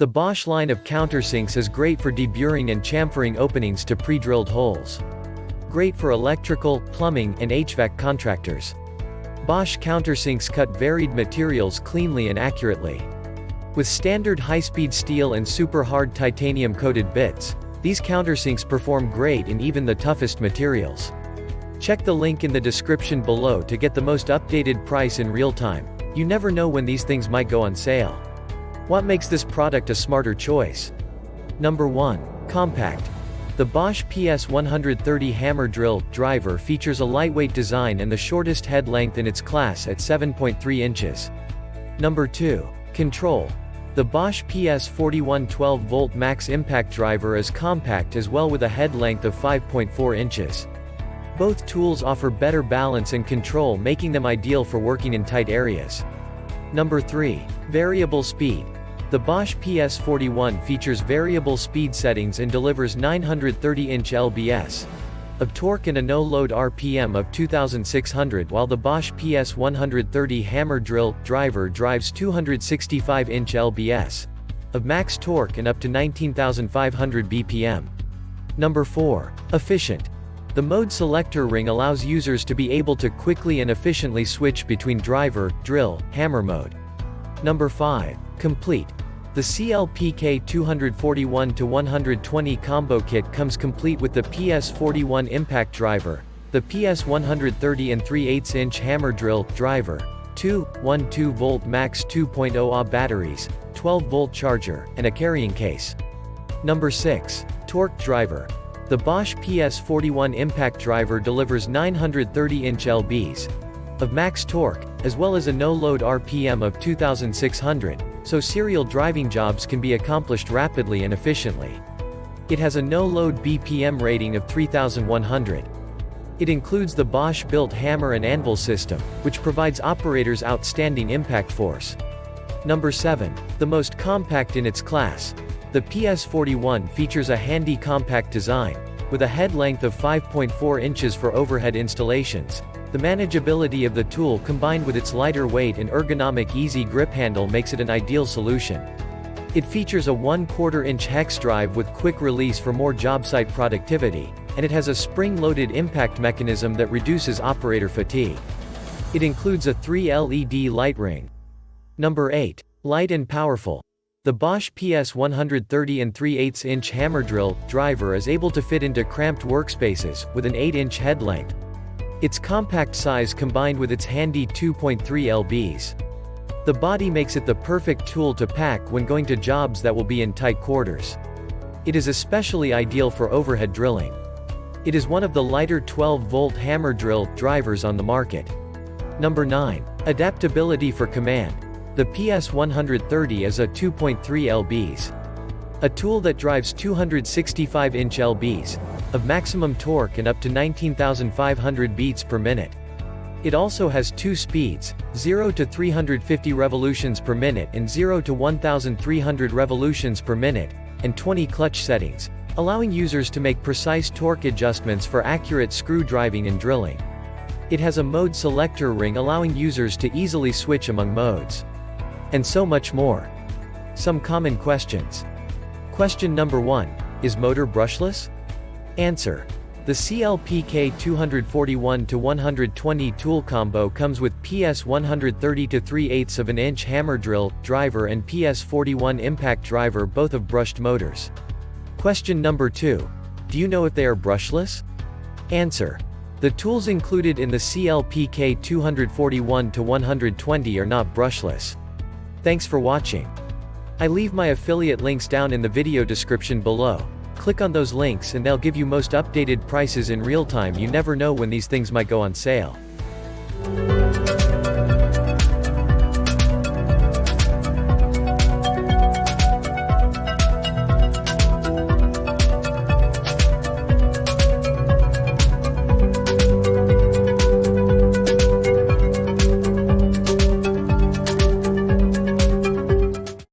The Bosch line of countersinks is great for deburring and chamfering openings to pre-drilled holes. Great for electrical, plumbing, and HVAC contractors. Bosch countersinks cut varied materials cleanly and accurately. With standard high-speed steel and super hard titanium-coated bits, these countersinks perform great in even the toughest materials. Check the link in the description below to get the most updated price in real time. You never know when these things might go on sale. What makes this product a smarter choice? Number 1. Compact. The Bosch PS130 Hammer Drill driver features a lightweight design and the shortest head length in its class at 7.3 inches. Number 2. Control. The Bosch PS41 12-volt max impact driver is compact as well with a head length of 5.4 inches. Both tools offer better balance and control, making them ideal for working in tight areas. Number 3. Variable speed. The Bosch PS41 features variable speed settings and delivers 930 inch-lbs of torque and a no-load RPM of 2,600, while the Bosch PS130 Hammer Drill driver drives 265 inch-lbs of max torque and up to 19,500 BPM. Number 4. Efficient. The mode selector ring allows users to be able to quickly and efficiently switch between driver, drill, hammer mode. Number 5. Complete. The CLPK241-120 combo kit comes complete with the PS41 Impact Driver, the PS130 and 3/8-inch Hammer Drill driver, two 12-volt max 2.0 Ah batteries, 12-volt charger, and a carrying case. Number 6. Torque driver. The Bosch PS41 Impact Driver delivers 930 inch-lbs of max torque, as well as a no-load RPM of 2,600, so serial driving jobs can be accomplished rapidly and efficiently. It has a no-load BPM rating of 3,100. It includes the Bosch-built hammer and anvil system, which provides operators outstanding impact force. Number 7. The most compact in its class. The PS41 features a handy compact design, with a head length of 5.4 inches for overhead installations. The manageability of the tool combined with its lighter weight and ergonomic easy grip handle makes it an ideal solution. It features a 1/4 inch hex drive with quick release for more job site productivity, and it has a spring-loaded impact mechanism that reduces operator fatigue. It includes a 3 LED light ring. Number 8. Light and powerful. The Bosch PS130 and 3/8-inch Hammer Drill driver is able to fit into cramped workspaces, with an 8-inch head length. Its compact size combined with its handy 2.3 lbs. The body makes it the perfect tool to pack when going to jobs that will be in tight quarters. It is especially ideal for overhead drilling. It is one of the lighter 12-volt hammer drill drivers on the market. Number 9. Adaptability for command. The PS130 is a 2.3 lbs. A tool that drives 265 inch-lbs of maximum torque and up to 19,500 beats per minute. It also has 2 speeds, 0 to 350 revolutions per minute and 0 to 1,300 revolutions per minute, and 20 clutch settings, allowing users to make precise torque adjustments for accurate screw driving and drilling. It has a mode selector ring allowing users to easily switch among modes. And so much more. Some common questions. Question number 1. Is motor brushless? Answer. The CLPK241-120 Tool Combo comes with PS130 to 3/8 inch Hammer Drill driver and PS41 Impact Driver, both of brushed motors. Question number 2. Do you know if they are brushless? Answer. The tools included in the CLPK241-120 are not brushless. Thanks for watching. I leave my affiliate links down in the video description below. Click on those links and they'll give you most updated prices in real time. You never know when these things might go on sale.